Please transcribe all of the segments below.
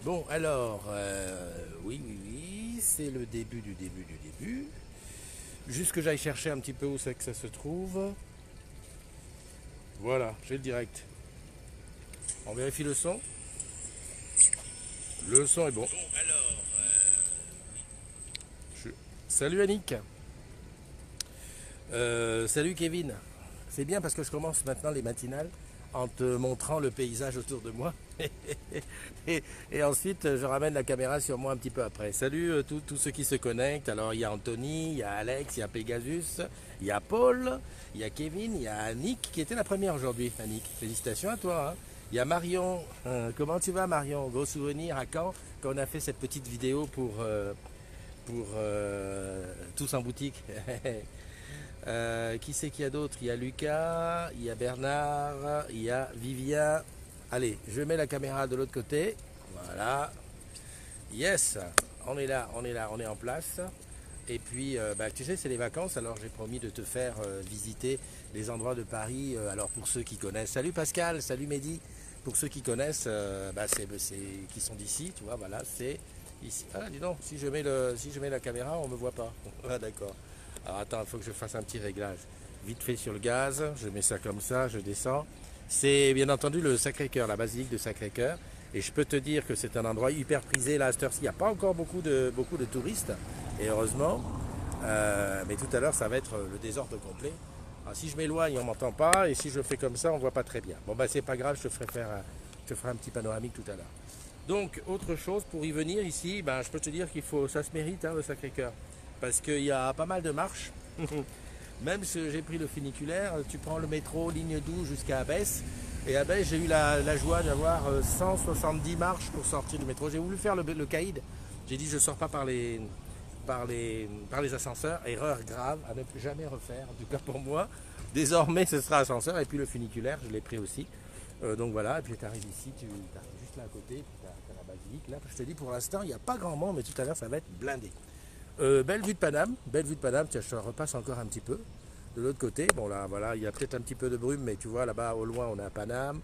Bon, alors, oui, oui, oui, c'est le début du début du début. Juste que j'aille chercher un petit peu où c'est que ça se trouve. Voilà, j'ai le direct. On vérifie le son. Le son est bon. Je- Salut Annick. Salut Kevin. C'est bien parce que je commence maintenant les matinales en te montrant le paysage autour de moi. Et ensuite, je ramène la caméra sur moi un petit peu après. Salut tous ceux qui se connectent. Alors, il y a Anthony, il y a Alex, il y a Pegasus, il y a Paul, il y a Kevin, il y a Annick qui était la première aujourd'hui. Annick, félicitations à toi, hein. Il y a Marion. Comment tu vas, Marion? Gros souvenir à quand on a fait cette petite vidéo pour tous en boutique. Qui c'est qu'il y a d'autre? Il y a Lucas, il y a Bernard, il y a Vivien. Allez, je mets la caméra de l'autre côté. Voilà. Yes, on est là, on est là, on est en place. Et puis, tu sais, c'est les vacances, alors j'ai promis de te faire visiter les endroits de Paris. Alors pour ceux qui connaissent, salut Pascal, salut Mehdi. Pour ceux qui connaissent, qui sont d'ici, tu vois, voilà, c'est ici. Ah, dis donc, si je mets la caméra, on me voit pas. Ah, d'accord. Alors attends, il faut que je fasse un petit réglage. Vite fait sur le gaz, je mets ça comme ça, je descends. C'est bien entendu le Sacré-Cœur, la basilique de Sacré-Cœur. Et je peux te dire que c'est un endroit hyper prisé là à cette heure-ci. Il n'y a pas encore beaucoup de touristes, et heureusement. Mais tout à l'heure, ça va être le désordre complet. Alors, si je m'éloigne, on m'entend pas. Et si je fais comme ça, on voit pas très bien. Bon, bah, c'est pas grave, je te ferai un petit panoramique tout à l'heure. Donc, autre chose, pour y venir ici, je peux te dire ça se mérite, hein, le Sacré-Cœur. Parce qu'il y a pas mal de marches. Même si j'ai pris le funiculaire, tu prends le métro, ligne 12 jusqu'à Abbesse. Et à Abbesse, j'ai eu la joie d'avoir 170 marches pour sortir du métro. J'ai voulu faire le caïd. J'ai dit je ne sors pas par les ascenseurs. Erreur grave à ne plus jamais refaire, en tout cas pour moi. Désormais, ce sera ascenseur. Et puis le funiculaire, je l'ai pris aussi. Donc voilà, et puis tu arrives ici, tu arrives juste là à côté, puis tu as la basilique. Là, je te dis, pour l'instant, il n'y a pas grand monde, mais tout à l'heure, ça va être blindé. Belle vue de Paname, tiens, je te repasse encore un petit peu. De l'autre côté, bon là, voilà, il y a peut-être un petit peu de brume, mais tu vois, là-bas, au loin, on a Paname.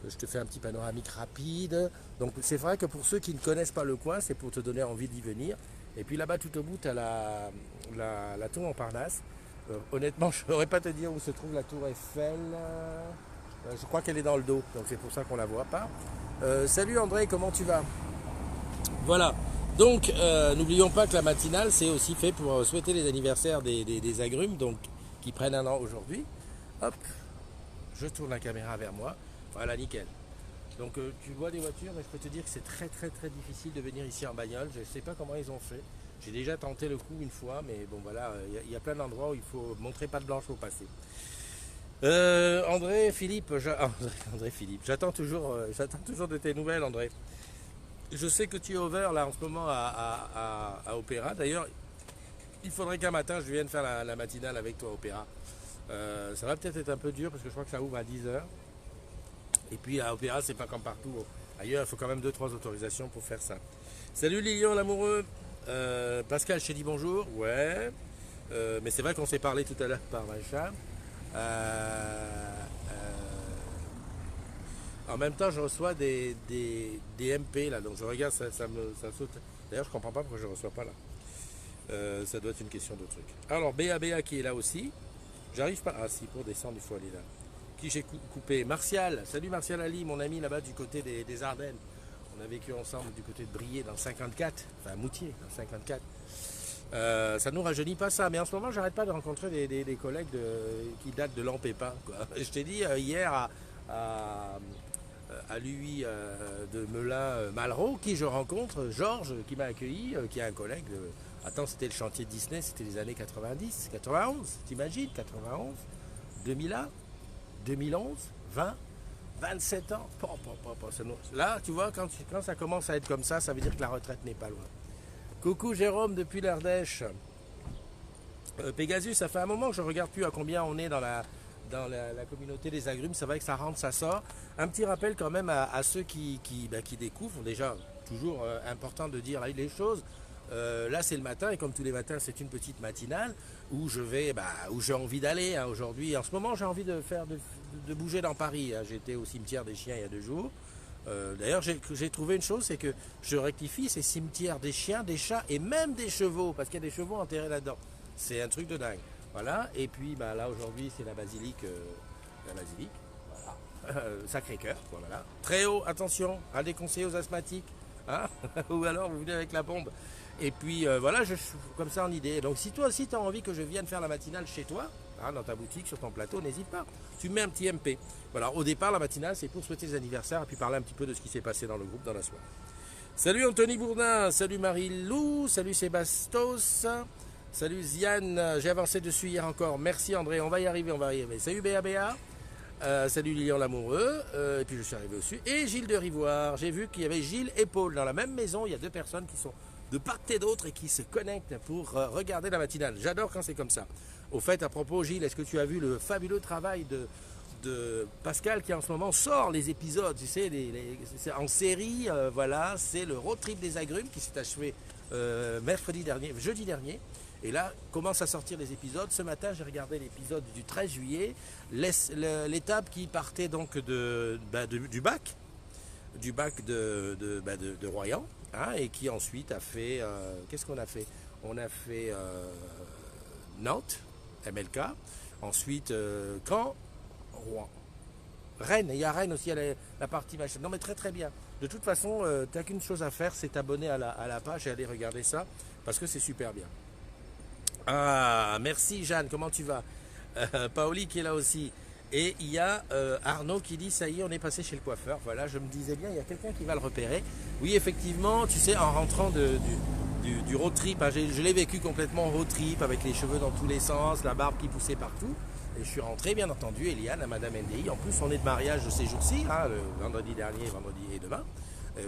Je te fais un petit panoramique rapide. Donc, c'est vrai que pour ceux qui ne connaissent pas le coin, c'est pour te donner envie d'y venir. Et puis là-bas, tout au bout, tu as la tour Montparnasse. Honnêtement, je ne saurais pas te dire où se trouve la tour Eiffel. Je crois qu'elle est dans le dos, donc c'est pour ça qu'on ne la voit pas. Salut André, comment tu vas? Voilà. Donc, n'oublions pas que la matinale, c'est aussi fait pour souhaiter les anniversaires des agrumes, donc qui prennent un an aujourd'hui. Hop, je tourne la caméra vers moi. Voilà, nickel. Donc, tu vois des voitures, mais je peux te dire que c'est très très très difficile de venir ici en bagnole. Je ne sais pas comment ils ont fait. J'ai déjà tenté le coup une fois, mais bon voilà, il y a plein d'endroits où il faut montrer patte blanche au passé. André, Philippe, André, Philippe, j'attends toujours de tes nouvelles, André. Je sais que tu es over là en ce moment à Opéra. D'ailleurs, il faudrait qu'un matin je vienne faire la matinale avec toi à Opéra. Ça va peut-être être un peu dur parce que je crois que ça ouvre à 10h. Et puis à Opéra, c'est pas comme partout. Ailleurs, il faut quand même deux trois autorisations pour faire ça. Salut Lilian l'amoureux. Pascal, je t'ai dit bonjour. Ouais. Mais c'est vrai qu'on s'est parlé tout à l'heure par machin. En même temps, je reçois des MP là, donc je regarde, ça saute. D'ailleurs, je comprends pas pourquoi je ne reçois pas là. Ça doit être une question de truc. Alors, BA qui est là aussi. J'arrive pas. Ah si, pour descendre, il faut aller là. Qui j'ai coupé? Martial. Salut Martial Ali, mon ami là-bas du côté des Ardennes. On a vécu ensemble du côté de Briey dans le 54. Enfin, Moutier dans le 54. Ça ne nous rajeunit pas ça, mais en ce moment j'arrête pas de rencontrer des collègues qui datent de l'an Pépin, quoi. Je t'ai dit hier à lui de Melun-Malraux, qui je rencontre, Georges, qui m'a accueilli, qui est un collègue de... Attends, c'était le chantier Disney, c'était les années 90, 91, t'imagines, 91, 2001, 2011, 20, 27 ans. Là, tu vois, quand ça commence à être comme ça veut dire que la retraite n'est pas loin. Coucou Jérôme depuis l'Ardèche. Pegasus, ça fait un moment que je ne regarde plus à combien on est dans la communauté des agrumes. C'est vrai que ça rentre, ça sort. Un petit rappel quand même à ceux qui découvrent. Déjà, toujours important de dire les choses. Là, c'est le matin et comme tous les matins, c'est une petite matinale où je vais, où j'ai envie d'aller. Hein, aujourd'hui, en ce moment, j'ai envie de faire de bouger dans Paris. Hein. J'étais au cimetière des chiens il y a 2 jours. D'ailleurs, j'ai trouvé une chose, c'est que je rectifie, c'est cimetière des chiens, des chats et même des chevaux, parce qu'il y a des chevaux enterrés là-dedans. C'est un truc de dingue. Voilà, et puis bah, là aujourd'hui c'est la basilique, voilà. Sacré-Cœur, voilà. Très haut, attention, à déconseiller aux asthmatiques, hein. Ou alors vous venez avec la bombe. Et puis voilà, je suis comme ça en idée. Donc si toi aussi tu as envie que je vienne faire la matinale chez toi, hein, dans ta boutique, sur ton plateau, n'hésite pas. Tu mets un petit MP. Voilà, au départ, la matinale, c'est pour souhaiter les anniversaires et puis parler un petit peu de ce qui s'est passé dans le groupe dans la soirée. Salut Anthony Bourdin, salut Marie-Lou, salut Sébastos, salut Ziane, j'ai avancé dessus hier encore. Merci André, on va y arriver, on va y arriver. Salut BABA. Salut Lilian Lamoureux, et puis je suis arrivé aussi. Et Gilles de Rivoire, j'ai vu qu'il y avait Gilles et Paul dans la même maison. Il y a 2 personnes qui sont de part et d'autre et qui se connectent pour regarder la matinale. J'adore quand c'est comme ça. Au fait, à propos Gilles, est-ce que tu as vu le fabuleux travail de Pascal qui en ce moment sort les épisodes, tu sais, c'est en série, voilà, c'est le road trip des agrumes qui s'est achevé jeudi dernier. Et là, commence à sortir les épisodes. Ce matin, j'ai regardé l'épisode du 13 juillet, l'étape qui partait donc du bac de Royan, hein, et qui ensuite a fait, qu'est-ce qu'on a fait? On a fait Nantes, MLK, ensuite Caen, Rouen. Rennes, il y a Rennes aussi, la partie machin. Non mais très très bien. De toute façon, tu n'as qu'une chose à faire, c'est t'abonner à la page et aller regarder ça, parce que c'est super bien. Ah, merci Jeanne, comment tu vas? Paoli qui est là aussi. Et il y a Arnaud qui dit, ça y est, on est passé chez le coiffeur. Voilà, je me disais bien, il y a quelqu'un qui va le repérer. Oui, effectivement, tu sais, en rentrant du road trip, hein, je l'ai vécu complètement road trip, avec les cheveux dans tous les sens, la barbe qui poussait partout. Et je suis rentré, bien entendu, Eliane, à Madame NDI. En plus, on est de mariage de ces jours-ci, hein, le vendredi dernier, vendredi et demain,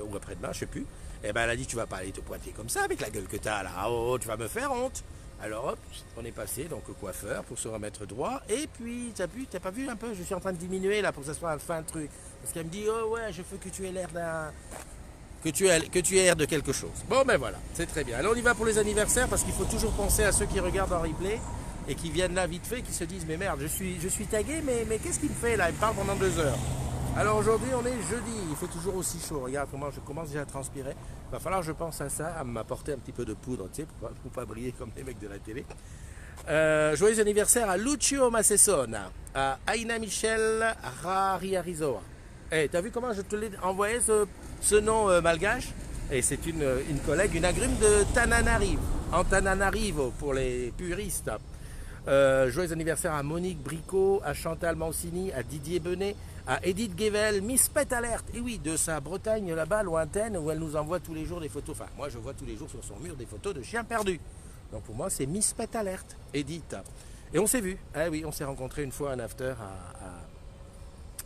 ou après-demain, je sais plus. Et ben, elle a dit, tu vas pas aller te pointer comme ça avec la gueule que tu as là. Oh, tu vas me faire honte. Alors hop, on est passé donc au coiffeur pour se remettre droit. Et puis, t'as pas vu un peu, je suis en train de diminuer là pour que ça soit un fin truc. Parce qu'elle me dit, oh ouais, je veux que tu aies l'air d'un... Que tu aies l'air de quelque chose. Bon ben voilà, c'est très bien. Alors on y va pour les anniversaires parce qu'il faut toujours penser à ceux qui regardent en replay et qui viennent là vite fait, qui se disent, mais merde, je suis tagué, mais qu'est-ce qu'il me fait là? Il me parle pendant 2 heures. Alors aujourd'hui on est jeudi, il fait toujours aussi chaud. Regarde comment je commence déjà à transpirer. Il va falloir que je pense à ça, à m'apporter un petit peu de poudre, tu sais, pour pas briller comme les mecs de la télé. Joyeux anniversaire à Lucio Macessona, à Aina Michel Rariarizoa. Eh, t'as vu comment je te l'ai envoyé ce nom malgache? Et c'est une collègue, une agrume de Tananarive, en Tananarivo pour les puristes. Joyeux anniversaire à Monique Bricot, à Chantal Mancini, à Didier Benet, à Edith Guével, Miss Pet Alert, et oui, de sa Bretagne là-bas, lointaine, où elle nous envoie tous les jours des photos. Enfin, moi je vois tous les jours sur son mur des photos de chiens perdus. Donc pour moi, c'est Miss Pet Alert, Edith. Et on s'est vu. Ah oui, on s'est rencontrés une fois à un after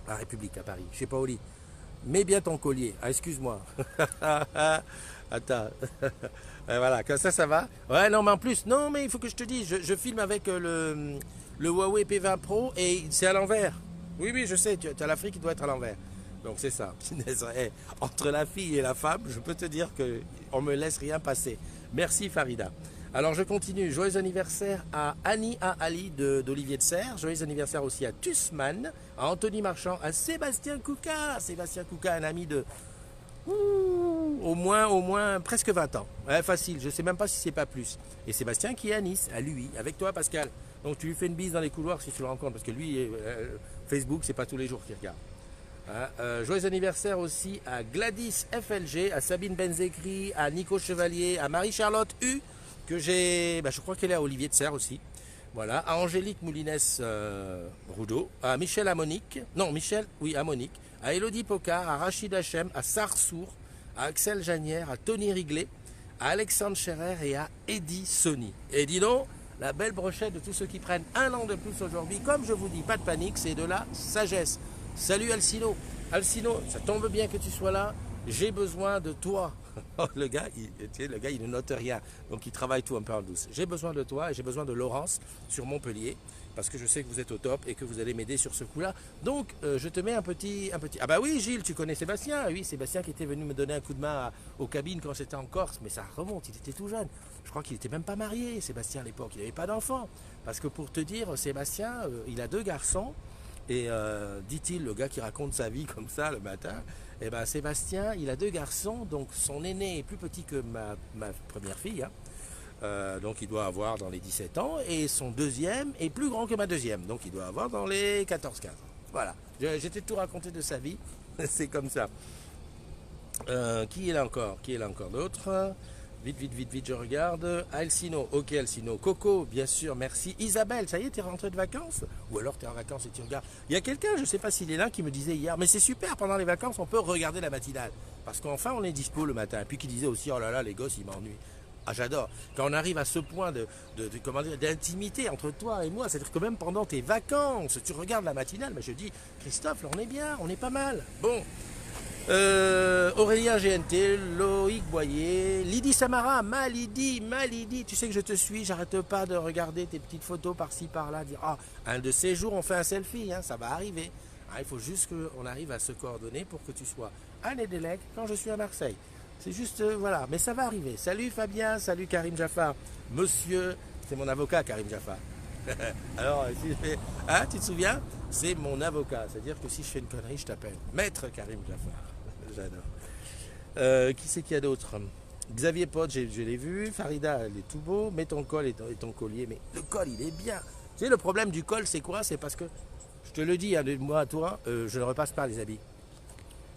à République, à Paris, chez Paoli. Mets bien ton collier. Ah, excuse-moi. Attends. Voilà, comme ça va. Ouais, non, mais en plus, non, mais il faut que je te dise, je filme avec le Huawei P20 Pro et c'est à l'envers. Oui, oui, je sais, tu as l'Afrique qui doit être à l'envers. Donc c'est ça. Entre la fille et la femme, je peux te dire qu'on ne me laisse rien passer. Merci Farida. Alors je continue. Joyeux anniversaire à Annie A. Ali d'Olivier de Serre. Joyeux anniversaire aussi à Tussman, à Anthony Marchand, à Sébastien Kouka. Sébastien Kouka, un ami de au moins presque 20 ans. Ouais, facile, je ne sais même pas si c'est pas plus. Et Sébastien qui est à Nice, à lui, avec toi Pascal. Donc tu lui fais une bise dans les couloirs si tu le rencontres, parce que lui, Facebook, c'est pas tous les jours qu'il regarde. Hein, joyeux anniversaire aussi à Gladys FLG, à Sabine Benzekri, à Nico Chevalier, à Marie-Charlotte U, que j'ai, je crois qu'elle est à Olivier de Serre aussi. Voilà, à Angélique Moulinès Roudot, à Michel Amonique, Amonique, à Elodie Pocard, à Rachid Hachem, à Sarsour, à Axel Janière, à Tony Riglet, à Alexandre Scherer et à Eddie Sony. Et dis donc, la belle brochette de tous ceux qui prennent 1 an de plus aujourd'hui, comme je vous dis, pas de panique, c'est de la sagesse. Salut Alcino. Alcino, ça tombe bien que tu sois là, j'ai besoin de toi. Le gars, il ne note rien, donc il travaille tout un peu en douce. J'ai besoin de toi et j'ai besoin de Laurence sur Montpellier, parce que je sais que vous êtes au top et que vous allez m'aider sur ce coup-là. Donc, je te mets un petit... Ah bah oui, Gilles, tu connais Sébastien. Oui, Sébastien qui était venu me donner un coup de main aux cabines quand j'étais en Corse, mais ça remonte, il était tout jeune. Je crois qu'il n'était même pas marié, Sébastien, à l'époque. Il n'avait pas d'enfant. Parce que pour te dire, Sébastien, il a 2 garçons. Et dit-il, le gars qui raconte sa vie comme ça le matin, eh ben Sébastien, il a 2 garçons, donc son aîné est plus petit que ma première fille, hein. Donc il doit avoir dans les 17 ans, et son deuxième est plus grand que ma deuxième, donc il doit avoir dans les 14-15 ans. Voilà, j'étais tout raconté de sa vie, c'est comme ça. Qui est là encore? Qui est là encore d'autre? Vite, vite, vite, vite, je regarde. Alcino, ok Alcino. Coco, bien sûr, merci. Isabelle, ça y est, t'es rentrée de vacances? Ou alors t'es en vacances et tu regardes. Il y a quelqu'un, je ne sais pas s'il est là, qui me disait hier, mais c'est super, pendant les vacances, on peut regarder la matinale. Parce qu'enfin, on est dispo le matin. Et puis qui disait aussi, oh là là, les gosses, ils m'ennuient. Ah, j'adore. Quand on arrive à ce point comment dire, d'intimité entre toi et moi, c'est-à-dire que même pendant tes vacances, tu regardes la matinale, mais je dis, Christophe, là, on est bien, on est pas mal. Bon. Aurélien GNT, Loïc Boyer, Lydie Samara, ma Lydie, tu sais que je te suis, j'arrête pas de regarder tes petites photos par-ci par-là, dire ah, un de ces jours on fait un selfie, hein, ça va arriver. Ah, il faut juste qu'on arrive à se coordonner pour que tu sois à Nédélec quand je suis à Marseille. C'est juste, voilà, mais ça va arriver. Salut Fabien, salut Karim Jaffar. Monsieur, c'est mon avocat Karim Jaffar. Alors, hein, tu te souviens? C'est mon avocat, c'est-à-dire que si je fais une connerie, je t'appelle Maître Karim Jaffar. J'adore. Qui c'est qu'il y a d'autre? Xavier Pote, je l'ai vu. Farida, elle est tout beau. Mets ton col et ton collier. Mais le col, il est bien. Tu sais, le problème du col, c'est quoi? C'est parce que, je te le dis, hein, de moi à toi, je ne repasse pas les habits.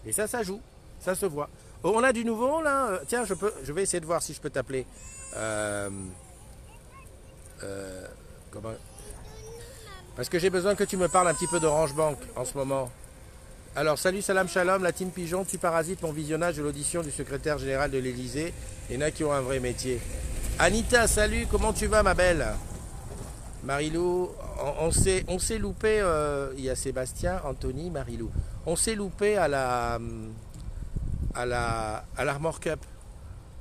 Et ça joue. Ça se voit. Oh, on a du nouveau, là. Tiens, je vais essayer de voir si je peux t'appeler. Comment? Parce que j'ai besoin que tu me parles un petit peu d'Orange Bank en ce moment. Alors, salut, salam, shalom, la team Pigeon, tu parasites mon visionnage de l'audition du secrétaire général de l'Elysée. Il y en a qui ont un vrai métier. Anita, salut, comment tu vas, ma belle? Marilou, on s'est loupé, il y a Sébastien, Anthony, Marilou. On s'est loupé à l'Armor Cup.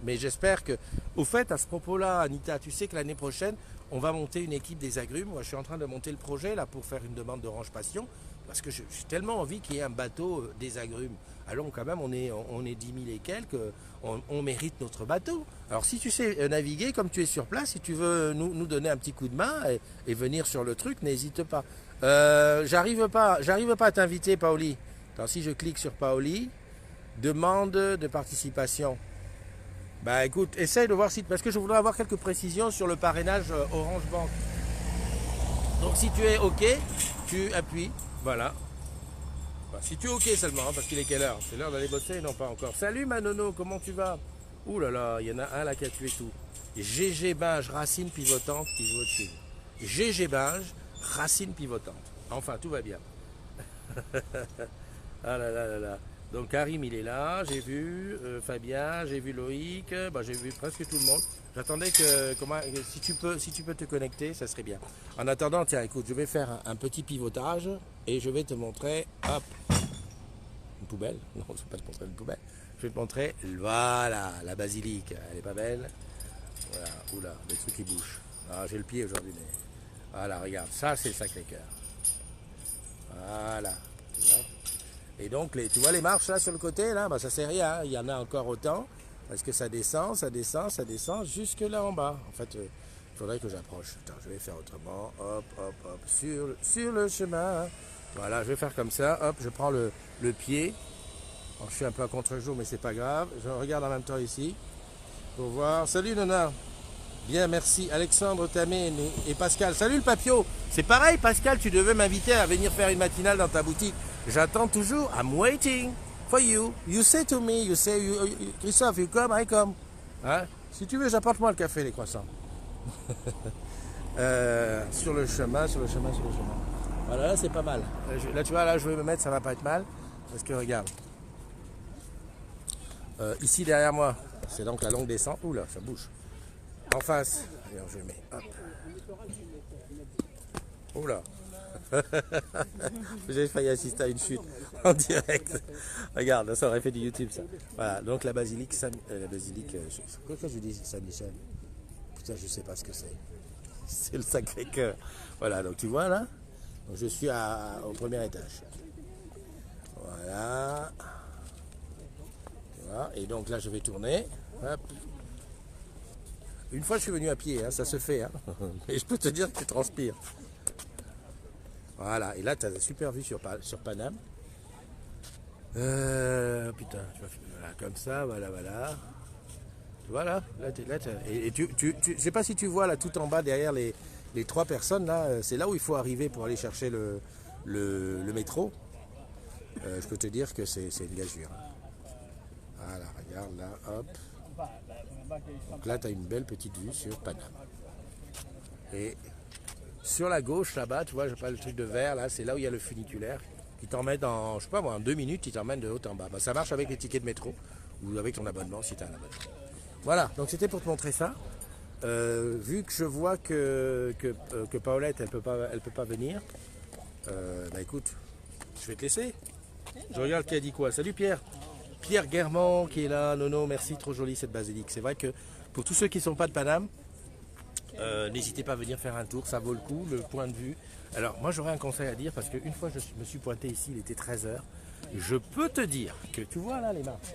Mais j'espère que... Au fait, à ce propos-là, Anita, tu sais que l'année prochaine, on va monter une équipe des agrumes. Moi, je suis en train de monter le projet là pour faire une demande d'Orange Passion. Parce que j'ai tellement envie qu'il y ait un bateau des agrumes. Alors quand même, on est 10 000 et quelques, on mérite notre bateau. Alors si tu sais naviguer, comme tu es sur place, si tu veux nous donner un petit coup de main et venir sur le truc, n'hésite pas. J'arrive pas à t'inviter, Paoli. Attends, si je clique sur Paoli, demande de participation. Bah écoute, essaye de voir si... Parce que je voudrais avoir quelques précisions sur le parrainage Orange Bank. Donc si tu es OK, tu appuies. Voilà. Bah, si tu es OK seulement, hein, parce qu'il est quelle heure? C'est l'heure d'aller bosser? Non, pas encore. Salut Manono, comment tu vas? Ouh là là, il y en a un là qui a tué tout. GG Binge, racine pivotante, qui joue au-dessus. GG Binge, racine pivotante. Enfin, tout va bien. Ah là là là là. Donc Karim il est là, j'ai vu Fabien, j'ai vu Loïc, bah, j'ai vu presque tout le monde. J'attendais que si tu peux te connecter, ça serait bien. En attendant, tiens, écoute, je vais faire un petit pivotage et je vais te montrer, hop, une poubelle. Non, je ne vais pas te montrer une poubelle. Je vais te montrer, voilà, la basilique. Elle est pas belle. Voilà, oula, les trucs qui bougent. Ah, j'ai le pied aujourd'hui, mais voilà, regarde, ça c'est le Sacré-Cœur. Voilà, tu vois. Et donc, tu vois les marches là sur le côté, là, bah, ça c'est rien, hein. Il y en a encore autant, parce que ça descend, jusque là en bas. En fait, il faudrait que j'approche. Attends, je vais faire autrement. Hop, hop, hop, sur le chemin. Voilà, je vais faire comme ça. Hop, je prends le pied. Alors, je suis un peu à contre-jour, mais c'est pas grave. Je regarde en même temps ici, pour voir. Salut Nona. Bien, merci. Alexandre Tamé et Pascal. Salut le papio. C'est pareil, Pascal, tu devais m'inviter à venir faire une matinale dans ta boutique. J'attends toujours. I'm waiting for you. You say to me, Christophe, you come, I come. Hein? Si tu veux, j'apporte-moi le café, les croissants. Sur le chemin. Voilà, là, c'est pas mal. Là, tu vois, là, je vais me mettre, ça va pas être mal. Parce que, regarde. Ici, derrière moi, c'est donc la longue descente. Ouh là, ça bouge. En face. Alors, je mets, hop. Oula. J'ai failli assister à une chute en direct. Regarde, ça aurait fait du YouTube ça. Voilà, donc la basilique, quoi que je dis Saint-Michel? Putain, je sais pas ce que c'est. C'est le Sacré-Cœur. Voilà, donc tu vois là, donc, je suis au premier étage. Voilà. Tu vois, et donc là je vais tourner. Hop. Une fois je suis venu à pied, hein, ça se fait. Hein. Et je peux te dire que tu transpires. Voilà, et là, tu as une super vue sur Paname. Putain, voilà, comme ça, voilà, voilà. Voilà, je sais pas si tu vois là tout en bas derrière les trois personnes là, c'est là où il faut arriver pour aller chercher le métro. Je peux te dire que c'est une gageure. Voilà, regarde là, hop. Donc là, tu as une belle petite vue sur Paname. Et sur la gauche là-bas, tu vois, je parle le truc de vert là, c'est là où il y a le funiculaire qui t'emmène en, je sais pas moi, en 2 minutes, il t'emmène de haut en bas. Bah, ça marche avec les tickets de métro ou avec ton abonnement si tu as un abonnement. Voilà, donc c'était pour te montrer ça. Vu que je vois que Paolette, elle peut pas venir, bah écoute, je vais te laisser. Je regarde qui a dit quoi. Salut Pierre. Pierre Guermont qui est là. Nono, merci, trop jolie cette basilique. C'est vrai que pour tous ceux qui ne sont pas de Paname, n'hésitez pas à venir faire un tour, ça vaut le coup, le point de vue. Alors moi j'aurais un conseil à dire parce qu'une fois je me suis pointé ici, il était 13h. Je peux te dire que tu vois là les marches.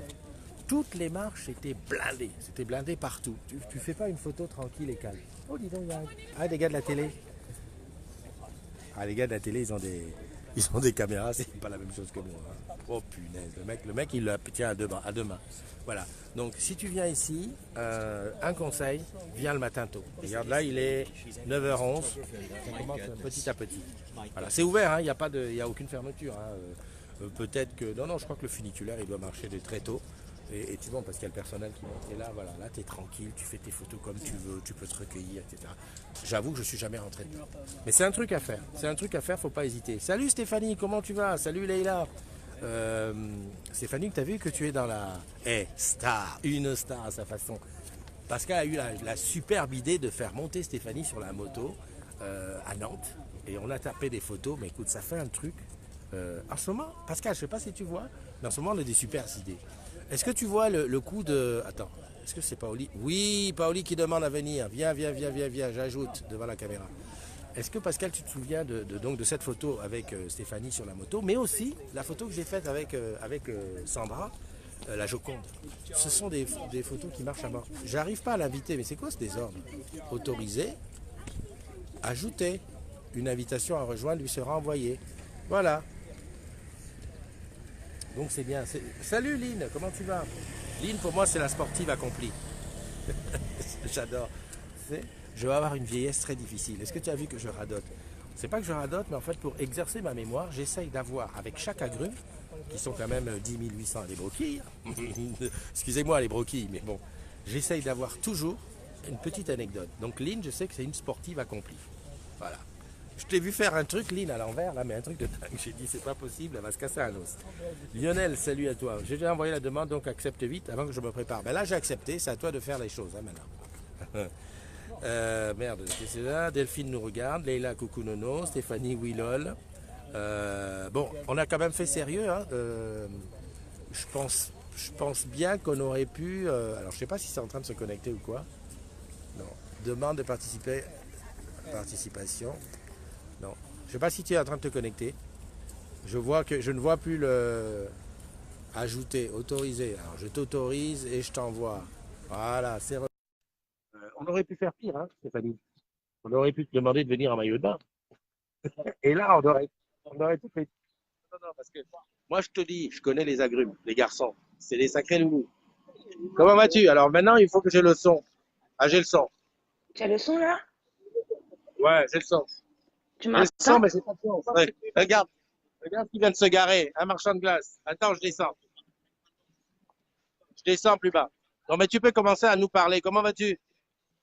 Toutes les marches étaient blindées. C'était blindé partout. Tu fais pas une photo tranquille et calme. Oh dis donc, il y a... Ah des gars de la télé. Ah les gars de la télé ils ont des caméras, c'est pas la même chose que moi. Hein. Oh punaise, le mec il le tient à deux mains. Voilà. Donc si tu viens ici, un conseil, viens le matin tôt. Regarde là, il est 9h11. Ça commence petit à petit. Voilà, c'est ouvert, hein, il y a aucune fermeture. Hein. Peut-être que. Non, je crois que le funiculaire il doit marcher de très tôt. Et tu vois, parce qu'il y a le personnel qui monte. Et là, voilà, là, tu es tranquille, tu fais tes photos comme tu veux, tu peux te recueillir, etc. J'avoue que je suis jamais rentré dedans. Mais c'est un truc à faire. C'est un truc à faire, faut pas hésiter. Salut Stéphanie, comment tu vas? Salut Leïla. Stéphanie, tu as vu que tu es dans la star, une star à sa façon. Pascal a eu la superbe idée de faire monter Stéphanie sur la moto à Nantes. Et on a tapé des photos, mais écoute, ça fait un truc. En ce moment, Pascal, je sais pas si tu vois, mais en ce moment, on a des super idées. Est-ce que tu vois le coup de... Attends, est-ce que c'est Paoli? Oui, Paoli qui demande à venir. Viens, j'ajoute devant la caméra. Est-ce que Pascal, tu te souviens donc de cette photo avec Stéphanie sur la moto, mais aussi la photo que j'ai faite avec Sandra, la Joconde. Ce sont des photos qui marchent à mort. J'arrive pas à l'inviter, mais c'est quoi ce désordre? Autoriser, ajouter, une invitation à rejoindre lui sera envoyée. Voilà. Donc c'est bien. Salut Lynn, comment tu vas? Lynn, pour moi, c'est la sportive accomplie. J'adore. Je vais avoir une vieillesse très difficile. Est-ce que tu as vu que je radote? C'est pas que je radote, mais en fait, pour exercer ma mémoire, j'essaye d'avoir, avec chaque agrume, qui sont quand même 10 800 les broquilles, excusez-moi les broquilles, mais bon, j'essaye d'avoir toujours une petite anecdote. Donc Lynn, je sais que c'est une sportive accomplie. Voilà. Je t'ai vu faire un truc, Lynn, à l'envers, là, mais un truc de dingue. J'ai dit, c'est pas possible, elle va se casser un os. Lionel, salut à toi. J'ai déjà envoyé la demande, donc accepte vite avant que je me prépare. Ben là, j'ai accepté, c'est à toi de faire les choses, hein, maintenant. Merde, c'est là. Delphine nous regarde, Leïla, coucou nono, Stéphanie, Willol. Bon, on a quand même fait sérieux, hein. Je pense bien qu'on aurait pu... alors, je sais pas si c'est en train de se connecter ou quoi. Non. Demande de participer. Participation. Non. Je ne sais pas si tu es en train de te connecter. Je ne vois plus le ajouter, autoriser. Alors je t'autorise et je t'envoie. Voilà, on aurait pu faire pire, hein, Stéphanie. On aurait pu te demander de venir en maillot de bain. Et là, on aurait tout fait. Non, non, parce que moi, je te dis, je connais les agrumes, les garçons. C'est des sacrés loulous. Comment vas-tu? Alors maintenant, il faut que j'ai le son. Ah, j'ai le son. Tu as le son là? Ouais, j'ai le son. Tu J'ai le son, m'entends? mais c'est pas le son. Ouais. Regarde qui vient de se garer. Un marchand de glace. Attends, je descends. Je descends plus bas. Non, mais tu peux commencer à nous parler. Comment vas-tu?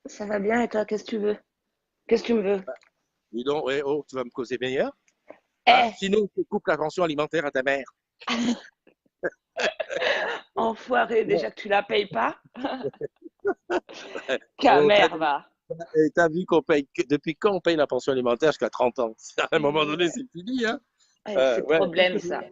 Ça va bien et toi, qu'est-ce que tu veux? Qu'est-ce que tu me veux? Dis donc, ouais, oh, tu vas me causer meilleur. Hein? Eh, Sinon, tu coupes la pension alimentaire à ta mère. enfoiré, Bon. déjà que tu la payes pas. Oh, Camère, va. t'as vu qu'on paye, depuis quand on paye la pension alimentaire jusqu'à 30 ans? À un moment donné, c'est fini, hein? Eh, c'est le Ouais. problème, ça.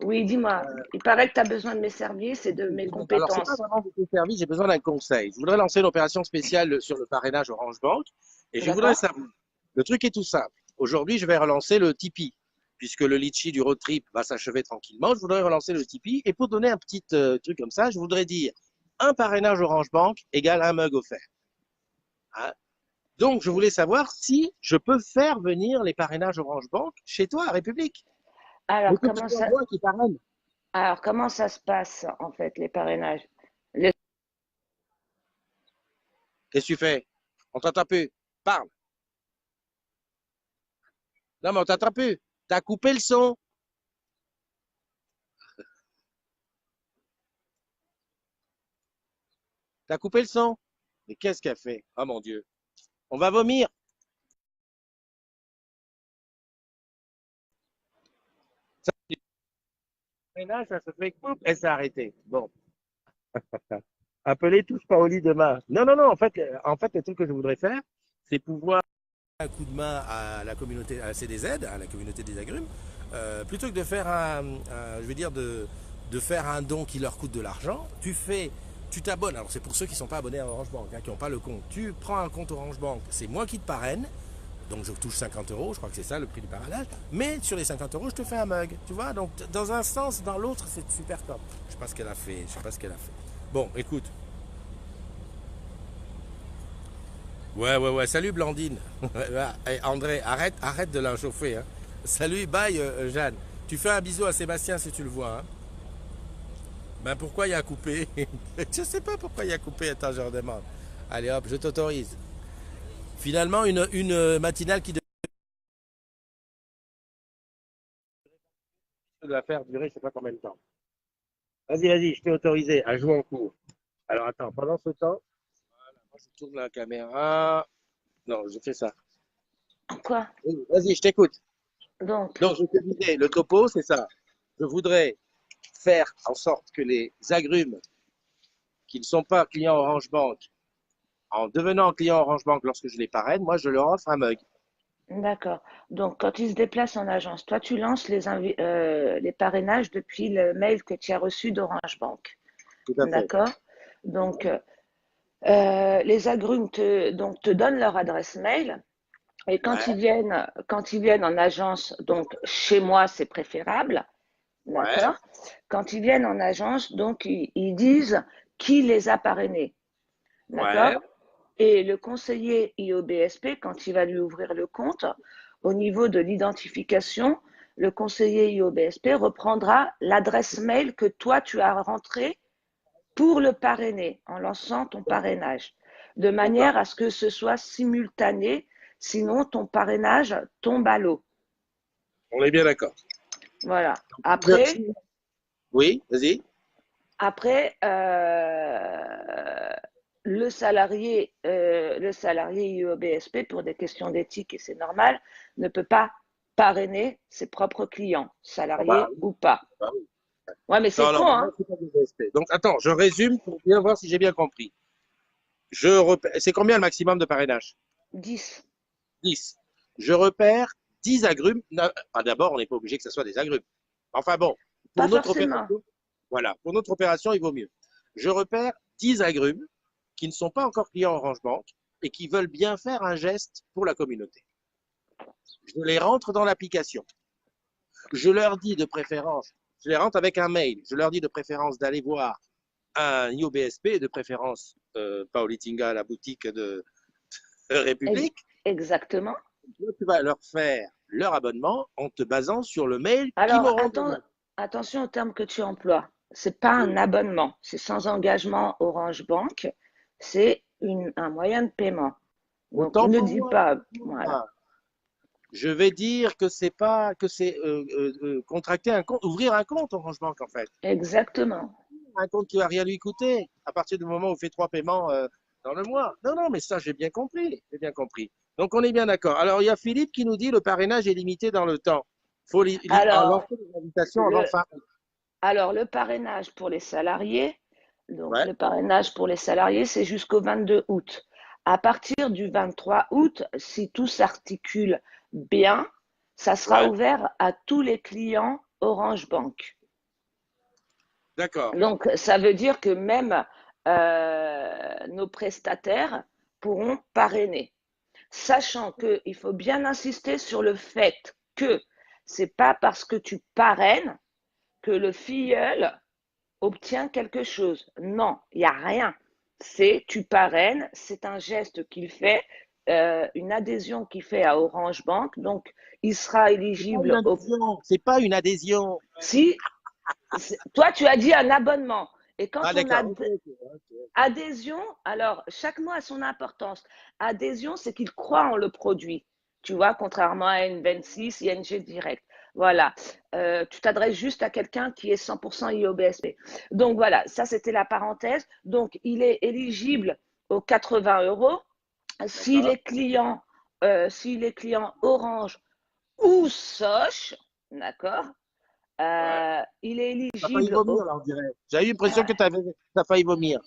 Oui, dis-moi, il paraît que tu as besoin de mes services et de mes Alors, c'est pas compétences. vraiment de tes services, j'ai besoin d'un conseil. Je voudrais lancer une opération spéciale sur le parrainage Orange Bank et je voudrais D'accord? savoir. Le truc est tout simple. Aujourd'hui, je vais relancer le Tipeee, puisque le litchi du road trip va s'achever tranquillement. Je voudrais relancer le Tipeee et pour donner un petit truc comme ça, je voudrais dire un parrainage Orange Bank égale un mug offert. Hein? Donc, je voulais savoir si je peux faire venir les parrainages Orange Bank chez toi à République. Mais Alors, que ce soit moi qui parraine. comment ça se passe, en fait, les parrainages? Les- Qu'est-ce que tu fais? On t'entend plus. Parle. Non, mais on t'entend plus. T'as coupé le son. T'as coupé le son. Mais qu'est-ce qu'elle fait? Oh mon Dieu. On va vomir. Le parrainage, ça se fait coupe et s'est arrêté. Bon. Appelez tous Paoli demain. Non, non, non. En fait, le truc que je voudrais faire, c'est pouvoir Un coup de main à la communauté, à la CDZ, à la communauté des agrumes, plutôt que de faire je veux dire, de faire un don qui leur coûte de l'argent, tu t'abonnes. Alors c'est pour ceux qui ne sont pas abonnés à Orange Bank, hein, qui n'ont pas le compte. Tu prends un compte Orange Bank, c'est moi qui te parraine, donc je touche 50 euros, je crois que c'est ça le prix du parrainage, mais sur les 50 euros, je te fais un mug, tu vois. Donc dans un sens, dans l'autre, c'est super top. Je sais pas ce qu'elle a fait, je sais pas ce qu'elle a fait. Bon, écoute. Ouais, ouais, ouais. Salut Blandine. Hey, André, arrête de la chauffer. Hein. Salut, bye Jeanne. Tu fais un bisou à Sébastien si tu le vois. Hein. Ben pourquoi il a coupé? Je sais pas pourquoi il a coupé. Attends, je redemande. Allez hop, je t'autorise. Finalement, une matinale qui la faire durer je sais pas combien de temps. Vas-y, vas-y, je t'ai autorisé à jouer en cours. Alors attends, pendant ce temps, moi je tourne la caméra. Non, je fais ça. Quoi? Oui, vas-y, je t'écoute. Donc, Donc je te disais, le topo, c'est ça. Je voudrais faire en sorte que les agrumes qui ne sont pas clients Orange Bank, en devenant clients Orange Bank lorsque je les parraine, moi je leur offre un mug. d'accord. Donc, quand ils se déplacent en agence, toi, tu lances les parrainages depuis le mail que tu as reçu d'Orange Bank. Tout à fait. D'accord? Donc, les agrumes te donnent leur adresse mail. Et Ouais, quand ils viennent en agence, donc chez moi, c'est préférable. ouais, D'accord? Quand ils viennent en agence, donc ils disent qui les a parrainés. ouais. D'accord? Et le conseiller IOBSP, quand il va lui ouvrir le compte, au niveau de l'identification, le conseiller IOBSP reprendra l'adresse mail que toi tu as rentrée pour le parrainer en lançant ton parrainage, de D'accord. manière à ce que ce soit simultané, sinon ton parrainage tombe à l'eau. On est bien d'accord. Voilà. Après, Oui, vas-y. après le salarié IOBSP, pour des questions d'éthique, et c'est normal, ne peut pas parrainer ses propres clients, Ah bah, salariés ou pas. bah oui. Ouais, mais c'est Non, non, con, mais moi, hein? c'est pas du respect. Donc, attends, je résume pour bien voir si j'ai bien compris. C'est combien le maximum de parrainage? 10. 10. Je repère 10 agrumes. Ah, d'abord, on n'est pas obligé que ce soit des agrumes. Enfin bon, Pas pour notre forcément. opération, voilà, pour notre opération, il vaut mieux. Je repère 10 agrumes qui ne sont pas encore clients Orange Bank et qui veulent bien faire un geste pour la communauté. Je les rentre dans l'application. Je leur dis de préférence, je les rentre avec un mail, je leur dis de préférence d'aller voir un IOBSP, de préférence Paolitinga à la boutique de Ex- République. Exactement. Tu vas leur faire leur abonnement en te basant sur le mail qu'ils Alors, m'auront donné. attention au terme que tu emploies. C'est pas un Oui. abonnement, c'est sans engagement Orange Bank, c'est un moyen de paiement. Donc, Autant ne pour dis moi. pas, voilà. Je vais dire que c'est pas que c'est contracter un compte, ouvrir un compte Orange Bank en fait. Exactement. Un compte qui va rien lui coûter à partir du moment où on fait 3 paiements dans le mois. Non, non, mais ça j'ai bien compris, j'ai bien compris. Donc on est bien d'accord. Alors il y a Philippe qui nous dit le parrainage est limité dans le temps. Il faut Alors, lancer les invitations avant le, fin août. alors, le parrainage pour les salariés, donc Ouais, le parrainage pour les salariés, c'est jusqu'au 22 août. À partir du 23 août, si tout s'articule bien, ça sera ouais, ouvert à tous les clients Orange Bank. d'accord. Donc, ça veut dire que même nos prestataires pourront parrainer, sachant qu'il faut bien insister sur le fait que c'est pas parce que tu parraines que le filleul obtient quelque chose. Non, il n'y a rien. C'est tu parraines, c'est un geste qu'il fait une adhésion qu'il fait à Orange Bank. Donc, il sera éligible au... C'est pas une adhésion. Si, toi, tu as dit un abonnement. Et quand Ah on a d'accord. Ok. adhésion, alors chaque mot a son importance. Adhésion, c'est qu'il croit en le produit. Tu vois, contrairement à N26, ING Direct. Voilà. Tu t'adresses juste à quelqu'un qui est 100% IOBSP. Donc voilà, ça c'était la parenthèse. Donc il est éligible aux 80 euros. S'il D'accord. est client, s'il est client Orange ou Soch, d'accord, Ouais. il est T'as failli éligible vomir au... là, on dirait. J'ai eu l'impression que t'as failli vomir.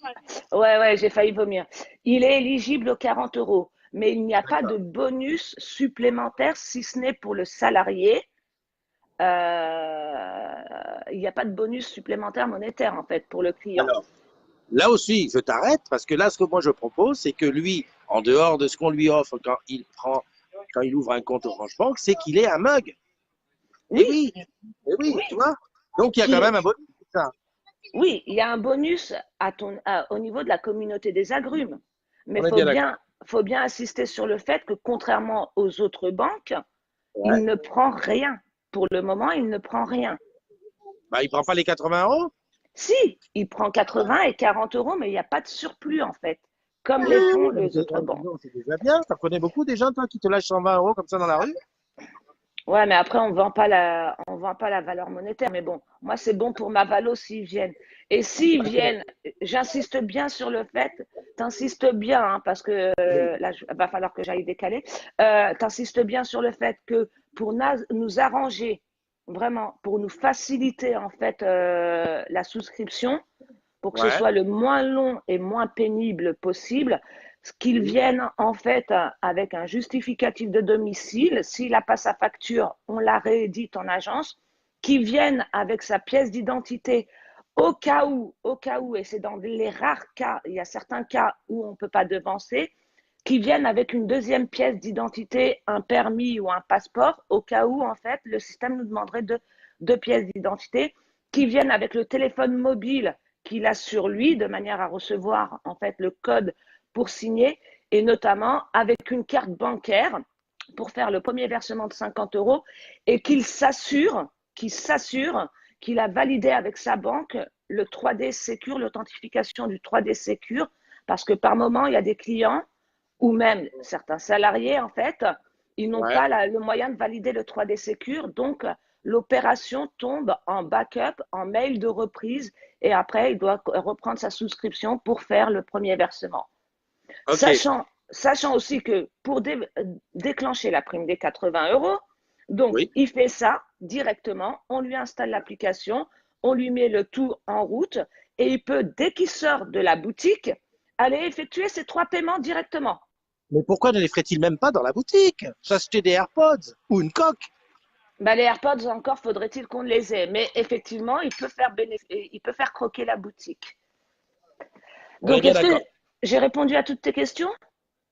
Ouais, ouais, j'ai failli vomir. Il est éligible aux 40 euros, mais il n'y a pas de D'accord. bonus supplémentaire si ce n'est pour le salarié. Il n'y a pas de bonus supplémentaire monétaire en fait pour le client. Alors, là aussi, je t'arrête parce que là, ce que moi je propose, c'est que lui, en dehors de ce qu'on lui offre quand il ouvre un compte Orange Bank, c'est qu'il ait un mug. Eh Oui, oui, eh oui, tu oui, vois. Donc il y a quand qu'il même un bonus pour ça. oui, il y a un bonus au niveau de la communauté des agrumes. Mais On est bien d'accord. faut bien insister sur le fait que contrairement aux autres banques, Ouais. il ne prend rien. Pour le moment, il ne prend rien. Bah, il prend pas les 80 euros. Si, il prend 80 et 40 euros, mais il n'y a pas de surplus en fait, comme les font les autres banques. C'est déjà bien. Tu connais beaucoup des gens, toi, qui te lâchent 120 euros comme ça dans la rue? Ouais, mais après, on vend pas la valeur monétaire. Mais bon, moi, c'est bon pour ma valo s'ils viennent. Et s'ils viennent, j'insiste bien sur le fait, t'insistes bien, hein, parce que Oui. là, il va falloir que j'aille décaler. T'insistes bien sur le fait que pour nous arranger, vraiment, pour nous faciliter en fait la souscription, pour que ce Ouais. soit le moins long et moins pénible possible, qu'ils Oui. viennent en fait avec un justificatif de domicile. S'il n'a pas sa facture, on la réédite en agence. Qu'ils viennent avec sa pièce d'identité au cas où, et c'est dans les rares cas, il y a certains cas où on ne peut pas devancer, qui viennent avec une deuxième pièce d'identité, un permis ou un passeport, au cas où, en fait, le système nous demanderait deux pièces d'identité, qui viennent avec le téléphone mobile qu'il a sur lui, de manière à recevoir, en fait, le code pour signer, et notamment avec une carte bancaire pour faire le premier versement de 50 euros, et qu'il a validé avec sa banque le 3D Secure, l'authentification du 3D Secure, parce que par moment, il y a des clients ou même certains salariés, en fait, ils n'ont Ouais. pas le moyen de valider le 3D Secure. Donc, l'opération tombe en backup, en mail de reprise, et après, il doit reprendre sa souscription pour faire le premier versement. Ok. Sachant aussi que pour déclencher la prime des 80 euros, donc Oui. il fait ça directement, on lui installe l'application, on lui met le tout en route et il peut, dès qu'il sort de la boutique, aller effectuer ses 3 paiements directement. Mais pourquoi ne les ferait-il même pas dans la boutique? S'acheter des AirPods ou une coque? Bah, les AirPods encore, faudrait-il qu'on les ait. Mais effectivement, il peut faire croquer la boutique. On est Donc, bien est-ce que d'accord. j'ai répondu à toutes tes questions?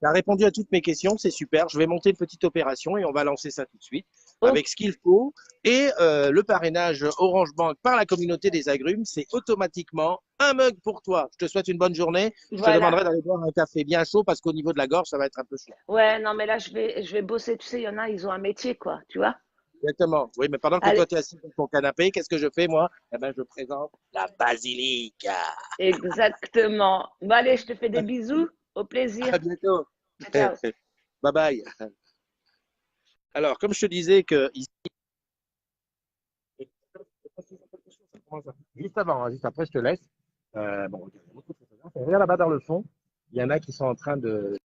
Tu as répondu à toutes mes questions, c'est super. Je vais monter une petite opération et on va lancer ça tout de suite Oh, avec ce qu'il faut. Et le parrainage Orange Bank par la communauté des agrumes, c'est automatiquement un mug pour toi. Je te souhaite une bonne journée. Je te voilà. demanderai d'aller boire un café bien chaud parce qu'au niveau de la gorge, ça va être un peu chaud. Ouais, non, mais là, je vais bosser. Tu sais, il y en a, ils ont un métier, quoi. Tu vois? Exactement. Oui, mais pendant que toi, Allez, tu es assis sur ton canapé, qu'est-ce que je fais, moi? Eh ben, je présente la basilic. exactement. Bon, allez, je te fais des bisous. Au plaisir. À bientôt. Ciao. Bye bye. Alors, comme je te disais que ici, juste avant, hein, juste après, je te laisse. Bon, il y a beaucoup de photographes. Et regarde là-bas dans le fond, il y en a qui sont en train de.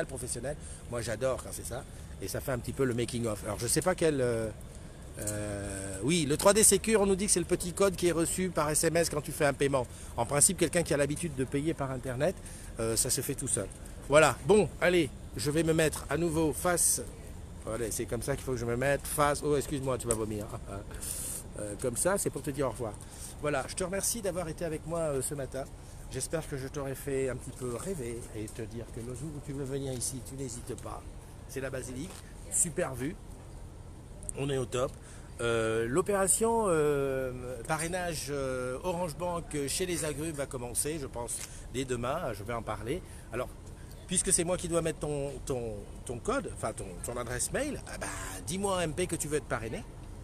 Professionnel, moi j'adore quand c'est ça, et ça fait un petit peu le making of. Alors je sais pas quel. Oui, le 3D Secure, on nous dit que c'est le petit code qui est reçu par SMS quand tu fais un paiement. En principe, quelqu'un qui a l'habitude de payer par Internet, ça se fait tout seul. Voilà, bon, allez, je vais me mettre à nouveau face. Voilà, c'est comme ça qu'il faut que je me mette face. Oh, excuse-moi, tu vas vomir. Comme ça, c'est pour te dire au revoir. Voilà, je te remercie d'avoir été avec moi ce matin. J'espère que je t'aurai fait un petit peu rêver et te dire que le jour où tu veux venir ici, tu n'hésites pas. C'est la basilique, super vue, on est au top. L'opération parrainage Orange Bank chez les agrumes va commencer, je pense, dès demain. Je vais en parler. Alors, puisque c'est moi qui dois mettre ton code, enfin ton adresse mail, ah bah, dis-moi en MP que tu veux être parrainé.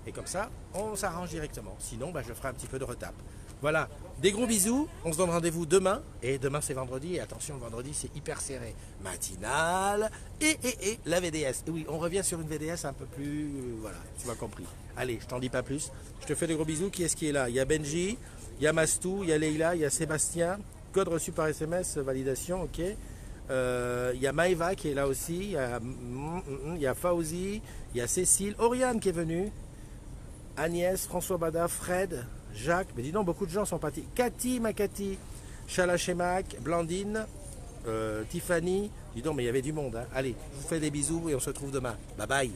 Et comme ça, on s'arrange directement. Sinon, bah, je ferai un petit peu de retape. Voilà, des gros bisous. On se donne rendez-vous demain. Et demain, c'est vendredi. Et attention, vendredi, c'est hyper serré. Matinale et la VDS. Et oui, on revient sur une VDS un peu plus... voilà, tu m'as compris. Allez, je t'en dis pas plus. Je te fais des gros bisous. Qui est-ce qui est là? Il y a Benji, il y a Mastou, il y a Leïla, il y a Sébastien. Code reçu par SMS, validation, ok. Il y a Maëva qui est là aussi. Il y a Fauzi, il y a Cécile, Oriane qui est venue. Agnès, François Bada, Fred, Jacques, mais dis donc, beaucoup de gens sont partis. Cathy, ma Cathy, Chala Chemak, Blandine, Tiffany, dis donc, mais il y avait du monde. Hein. Allez, je vous fais des bisous et on se retrouve demain. Bye bye.